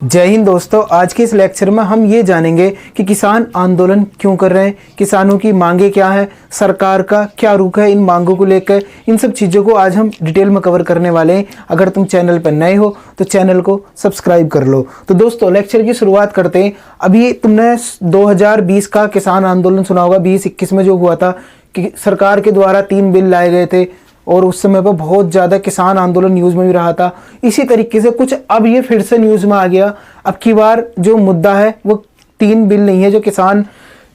जय हिंद दोस्तों, आज के इस लेक्चर में हम ये जानेंगे कि किसान आंदोलन क्यों कर रहे हैं, किसानों की मांगे क्या है, सरकार का क्या रुख है इन मांगों को लेकर। इन सब चीज़ों को आज हम डिटेल में कवर करने वाले हैं। अगर तुम चैनल पर नए हो तो चैनल को सब्सक्राइब कर लो। तो दोस्तों लेक्चर की शुरुआत करते हैं। अभी तुमने 2020 का किसान आंदोलन सुना होगा, 2021 में जो हुआ था कि सरकार के द्वारा 3 बिल लाए गए थे और उस समय पर बहुत ज़्यादा किसान आंदोलन न्यूज़ में भी रहा था। इसी तरीके से कुछ अब ये फिर से न्यूज़ में आ गया। अब की बार जो मुद्दा है वो 3 बिल नहीं है जो किसान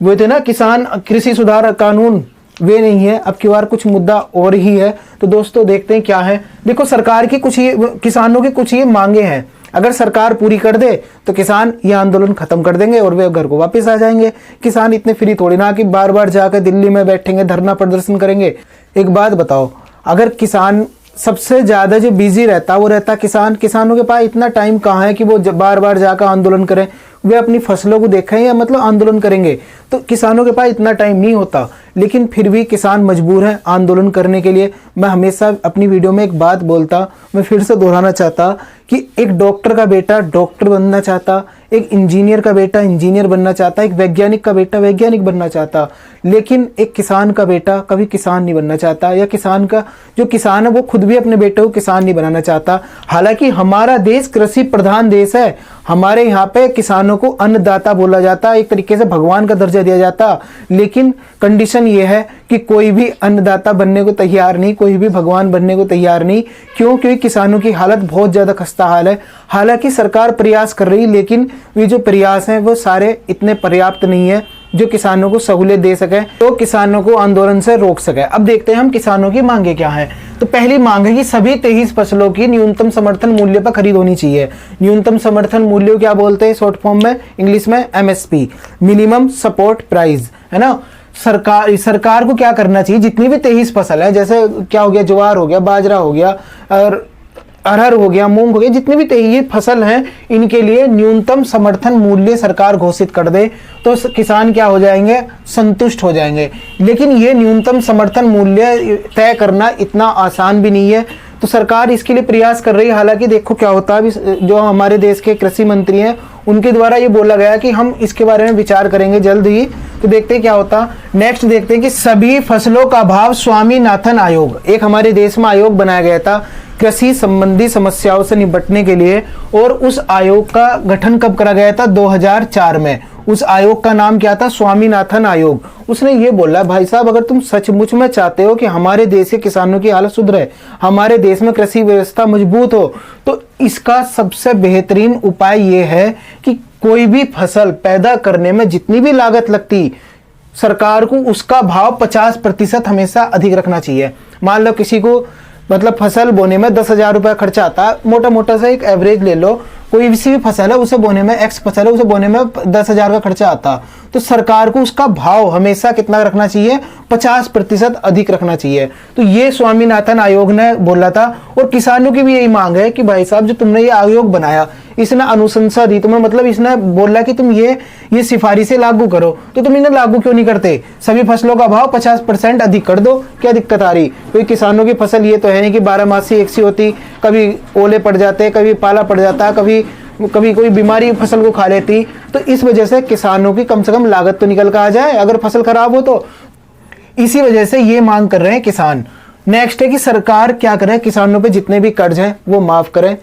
वो थे ना, किसान कृषि सुधार कानून, वे नहीं है। अब की बार कुछ मुद्दा और ही है। तो दोस्तों देखते हैं क्या है। देखो, सरकार की कुछ ये किसानों की कुछ ये मांगे हैं। अगर सरकार पूरी कर दे तो किसान ये आंदोलन खत्म कर देंगे और वे घर को वापस आ जाएंगे। किसान इतने फ्री थोड़ी ना कि बार बार जाकर दिल्ली में बैठेंगे, धरना प्रदर्शन करेंगे। एक बात बताओ, अगर किसान सबसे ज्यादा जो बिजी रहता वो रहता किसान, किसानों के पास इतना टाइम कहाँ है कि वो बार बार जाकर आंदोलन करें। वे अपनी फसलों को देखें या मतलब आंदोलन करेंगे, तो किसानों के पास इतना टाइम नहीं होता। लेकिन फिर भी किसान मजबूर हैं आंदोलन करने के लिए। मैं हमेशा अपनी वीडियो में एक बात बोलता, मैं फिर से दोहराना चाहता कि एक डॉक्टर का बेटा डॉक्टर बनना चाहता, एक इंजीनियर का बेटा इंजीनियर बनना चाहता, एक वैज्ञानिक का बेटा वैज्ञानिक बनना चाहता, लेकिन एक किसान का बेटा कभी किसान नहीं बनना चाहता, या किसान का जो किसान है वो खुद भी अपने बेटे को किसान नहीं बनाना चाहता। हालांकि हमारा देश कृषि प्रधान देश है। हमारे यहाँ पे किसानों को अन्नदाता बोला जाता, एक तरीके से भगवान का दर्जा दिया जाता। लेकिन कंडीशन ये है कि कोई भी अन्नदाता बनने को तैयार नहीं, कोई भी भगवान बनने को तैयार नहीं। क्यों? क्योंकि किसानों की हालत बहुत ज्यादा खस्ता हाल है। हालांकि सरकार प्रयास कर रही, लेकिन ये जो प्रयास हैं वो सारे इतने पर्याप्त नहीं है जो किसानों को सहूलियत दे सके, तो किसानों को आंदोलन से रोक सके। अब देखते हैं हम किसानों की मांगे क्या है। तो पहली मांग है कि सभी 23 फसलों की न्यूनतम समर्थन मूल्य पर खरीद होनी चाहिए। न्यूनतम समर्थन मूल्य क्या बोलते हैं शॉर्ट फॉर्म में, इंग्लिश में MSP, मिनिमम सपोर्ट प्राइस, है ना। सरकार को क्या करना चाहिए, जितनी भी 23 फसल है, जैसे क्या हो गया, ज्वार हो गया, बाजरा हो गया और अरहर हो गया, मूंग हो गया, जितनी भी ये फसल हैं, इनके लिए न्यूनतम समर्थन मूल्य सरकार घोषित कर दे तो किसान क्या हो जाएंगे, संतुष्ट हो जाएंगे। लेकिन ये न्यूनतम समर्थन मूल्य तय करना इतना आसान भी नहीं है, तो सरकार इसके लिए प्रयास कर रही है। हालांकि देखो क्या होता है, जो हमारे देश के कृषि मंत्री हैं उनके द्वारा ये बोला गया कि हम इसके बारे में विचार करेंगे जल्द ही। तो देखते हैं क्या होता। नेक्स्ट देखते हैं कि सभी फसलों का भाव स्वामीनाथन आयोग, एक हमारे देश में आयोग बनाया गया था कृषि संबंधी समस्याओं से निपटने के लिए, और उस आयोग का गठन कब करा गया था, 2004 में। उस आयोग का नाम क्या था, स्वामीनाथन आयोग। उसने ये बोला, भाई साहब अगर तुम सचमुच में चाहते हो कि हमारे देश के किसानों की हालत सुधरे, हमारे देश में कृषि व्यवस्था मजबूत हो, तो इसका सबसे बेहतरीन उपाय ये है कि कोई भी फसल पैदा करने में जितनी भी लागत लगती, सरकार को उसका भाव 50% हमेशा अधिक रखना चाहिए। मान लो किसी को मतलब फसल बोने में 10,000 रुपया खर्चा आता, मोटा मोटा सा एक एवरेज ले लो, कोई भी फसल है उसे बोने में, एक्स फसल है उसे बोने में 10,000 का खर्चा आता, तो सरकार को उसका भाव हमेशा कितना रखना चाहिए, 50% अधिक रखना चाहिए। तो ये स्वामीनाथन आयोग ने बोला था, और किसानों की भी यही मांग है कि भाई साहब जो तुमने ये आयोग बनाया, इसने अनुशंसा दी तुम्हें, मतलब इसने बोला कि तुम ये सिफारिशें लागू करो, तो तुम इन्हें लागू क्यों नहीं करते, सभी फसलों का भाव 50% अधिक कर दो, क्या दिक्कत आ रही। क्योंकि किसानों की फसल ये तो है नहीं कि 12 एक सी होती, कभी ओले पड़ जाते, कभी पाला पड़ जाता, कभी कोई बीमारी फसल को खा लेती। तो इस वजह से किसानों की कम से कम लागत तो निकल कर आ जाए अगर फसल खराब हो तो। इसी वजह से ये मांग कर रहे हैं किसान। नेक्स्ट है कि सरकार क्या करे, किसानों पे जितने भी कर्ज हैं वो माफ करें।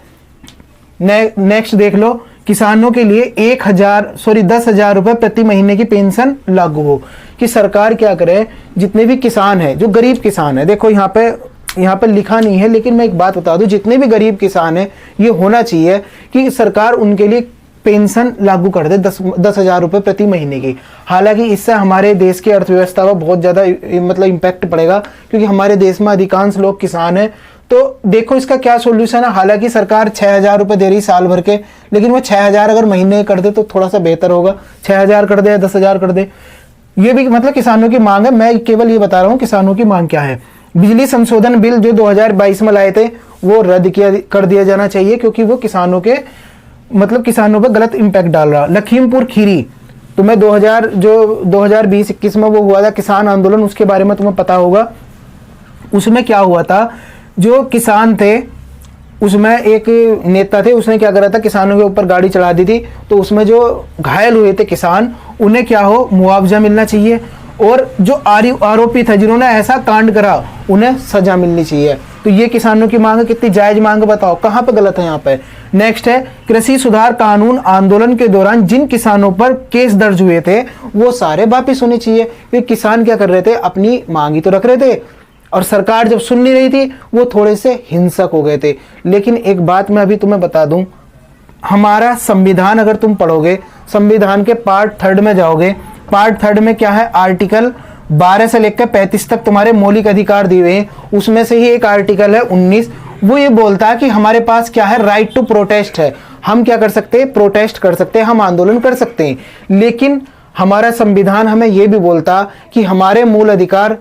नेक्स्ट देख लो, किसानों के लिए 10,000 रुपए प्रति महीने की पेंशन लागू हो। कि सरकार क्या करे, जितने भी किसान हैं, जो गरीब किसान है, देखो यहाँ पे लिखा नहीं है लेकिन मैं एक बात बता दूं, जितने भी गरीब किसान हैं ये होना चाहिए कि सरकार उनके लिए पेंशन लागू कर दे 10,000 रुपए प्रति महीने की। हालांकि इससे हमारे देश की अर्थव्यवस्था पर बहुत ज़्यादा मतलब इम्पैक्ट पड़ेगा, क्योंकि हमारे देश में अधिकांश लोग किसान हैं। तो देखो इसका क्या सोल्यूशन है। हालांकि सरकार 6,000 रुपये दे रही साल भर के, लेकिन वो 6,000 अगर महीने कर दे तो थोड़ा सा बेहतर होगा। 6,000 कर दे या 10,000 कर दे, ये भी मतलब किसानों की मांग है। मैं केवल ये बता रहा हूँ किसानों की मांग क्या है। बिजली संशोधन बिल जो 2022 में लाए थे वो रद्द कर दिया जाना चाहिए, क्योंकि वो किसानों पर गलत इम्पैक्ट डाल रहा। लखीमपुर खीरी, तुम्हें 2020-21 में वो हुआ था किसान आंदोलन, उसके बारे में तुम्हें पता होगा। उसमें क्या हुआ था, जो किसान थे उसमें एक नेता थे, उसने क्या करा था, किसानों के ऊपर गाड़ी चढ़ा दी थी, तो उसमें जो घायल हुए थे किसान, उन्हें क्या हो, मुआवजा मिलना चाहिए, और जो आरोपी था जिन्होंने ऐसा कांड करा उन्हें सजा मिलनी चाहिए। तो ये किसानों की मांग कितनी जायज मांग, बताओ कहां पे गलत है यहाँ पे। नेक्स्ट है, कृषि सुधार कानून आंदोलन के दौरान जिन किसानों पर केस दर्ज हुए थे वो सारे वापिस होने चाहिए। क्योंकि किसान क्या कर रहे थे, अपनी मांग ही तो रख रहे थे, और सरकार जब सुन नहीं रही थी वो थोड़े से हिंसक हो गए थे। लेकिन एक बात मैं अभी तुम्हें बता दूं, हमारा संविधान अगर तुम पढ़ोगे, संविधान के पार्ट 3 में जाओगे, पार्ट 3 में क्या है, आर्टिकल 12 से लेकर 35 तक तुम्हारे मौलिक अधिकार दिए हुए हैं। उसमें से ही एक आर्टिकल है 19, वो ये बोलता है कि हमारे पास क्या है, राइट टू प्रोटेस्ट है। हम क्या कर सकते हैं, प्रोटेस्ट कर सकते हैं, हम आंदोलन कर सकते हैं। लेकिन हमारा संविधान हमें यह भी बोलता कि हमारे मूल अधिकार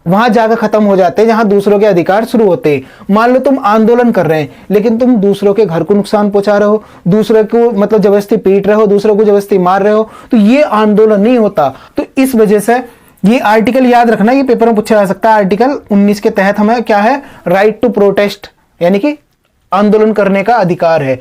वहां जाकर खत्म हो जाते हैं जहां दूसरों के अधिकार शुरू होते हैं। मान लो तुम आंदोलन कर रहे हैं, लेकिन तुम दूसरों के घर को नुकसान पहुंचा रहे हो, दूसरों को मतलब जबरदस्ती पीट रहे हो, दूसरों को जबरदस्ती मार रहे हो, तो ये आंदोलन नहीं होता। तो इस वजह से ये आर्टिकल याद रखना, ये पेपर में पूछा जा सकता है। आर्टिकल 19 के तहत हमें क्या है, राइट टू प्रोटेस्ट, यानी कि आंदोलन करने का अधिकार है।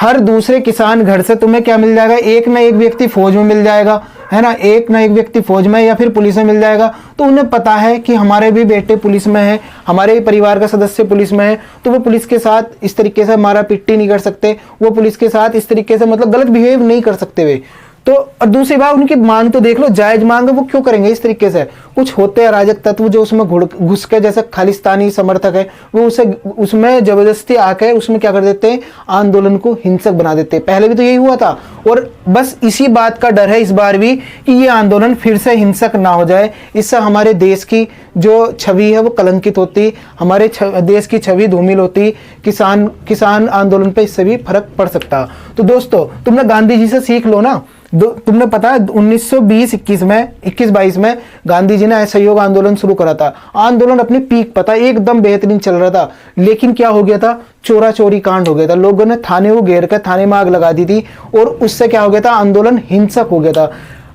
हर दूसरे किसान घर से तुम्हें क्या मिल जाएगा, एक ना एक व्यक्ति फौज में मिल जाएगा, है ना, एक ना एक व्यक्ति फौज में या फिर पुलिस में मिल जाएगा। तो उन्हें पता है कि हमारे भी बेटे पुलिस में है, हमारे परिवार का सदस्य पुलिस में है, तो वो पुलिस के साथ इस तरीके से मारा पिट्टी नहीं कर सकते, वो पुलिस के साथ इस तरीके से मतलब गलत बिहेव नहीं कर सकते वे। तो और दूसरी बात, उनकी मांग तो देख लो, जायज मांग है, वो क्यों करेंगे इस तरीके से। कुछ होते अराजक तत्व जो उसमें घुस के, जैसे खालिस्तानी समर्थक है, वो उसमें जबरदस्ती आके उसमें क्या कर देते हैं, आंदोलन को हिंसक बना देते हैं। पहले भी तो यही हुआ था, और बस इसी बात का डर है इस बार भी कि ये आंदोलन फिर से हिंसक ना हो जाए। इससे हमारे देश की जो छवि है वो कलंकित होती, हमारे देश की छवि धूमिल होती, किसान आंदोलन पे इससे भी फर्क पड़ सकता। तो दोस्तों, तुमने गांधी जी से सीख लो ना। तुमने पता है 1920-21 में गांधी जी ने असहयोग आंदोलन शुरू करा था। आंदोलन अपनी पीक पता, एकदम बेहतरीन चल रहा था, लेकिन क्या हो गया था, चोरा चोरी कांड हो गया था। लोगों ने थाने को घेर कर थाने में आग लगा दी थी, और उससे क्या हो गया था, आंदोलन हिंसक हो गया था।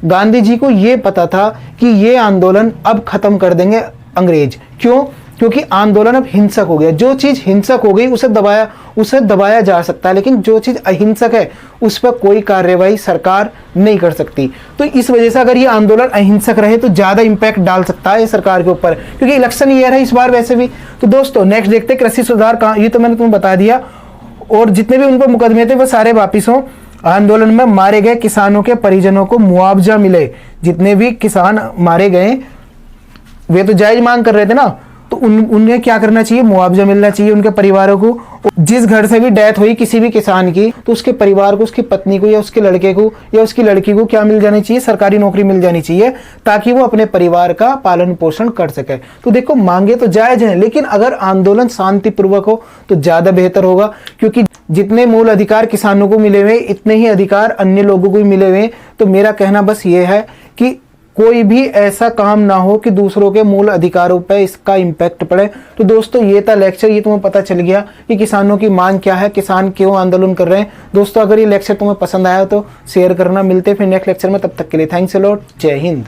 गांधी जी को यह पता था कि ये आंदोलन अब खत्म कर देंगे अंग्रेज। क्यों? क्योंकि आंदोलन अब हिंसक हो गया। जो चीज हिंसक हो गई उसे दबाया जा सकता है, लेकिन जो चीज अहिंसक है उस पर कोई कार्यवाही सरकार नहीं कर सकती। तो इस वजह से अगर ये आंदोलन अहिंसक रहे तो ज्यादा इंपैक्ट डाल सकता है सरकार के ऊपर, क्योंकि इलेक्शन ईयर है इस बार वैसे भी। तो दोस्तों, नेक्स्ट देखते हैं कृषि सुधार का, ये तो मैंने तुम्हें बता दिया, और जितने भी उन पर मुकदमे थे वो सारे वापिस हों। आंदोलन में मारे गए किसानों के परिजनों को मुआवजा मिले। जितने भी किसान मारे गए वे तो जायज मांग कर रहे थे ना, तो उन्हें क्या करना चाहिए, मुआवजा मिलना चाहिए उनके परिवारों को। जिस घर से भी डेथ हुई किसी भी किसान की, तो उसके परिवार को, उसकी पत्नी को या उसके लड़के को या उसकी लड़की को क्या मिल जानी चाहिए, सरकारी नौकरी मिल जानी चाहिए, ताकि वो अपने परिवार का पालन पोषण कर सके। तो देखो, मांगे तो जायज हैं, लेकिन अगर आंदोलन शांतिपूर्वक हो तो ज्यादा बेहतर होगा, क्योंकि जितने मूल अधिकार किसानों को मिले हुए इतने ही अधिकार अन्य लोगों को भी मिले हुए। तो मेरा कहना बस ये है कि कोई भी ऐसा काम ना हो कि दूसरों के मूल अधिकारों पर इसका इम्पैक्ट पड़े। तो दोस्तों, ये था लेक्चर, ये तुम्हें पता चल गया कि किसानों की मांग क्या है, किसान क्यों आंदोलन कर रहे हैं। दोस्तों, अगर ये लेक्चर तुम्हें पसंद आया तो शेयर करना। मिलते हैं फिर नेक्स्ट लेक्चर में, तब तक के लिए थैंक्स अ लॉट, जय हिंद।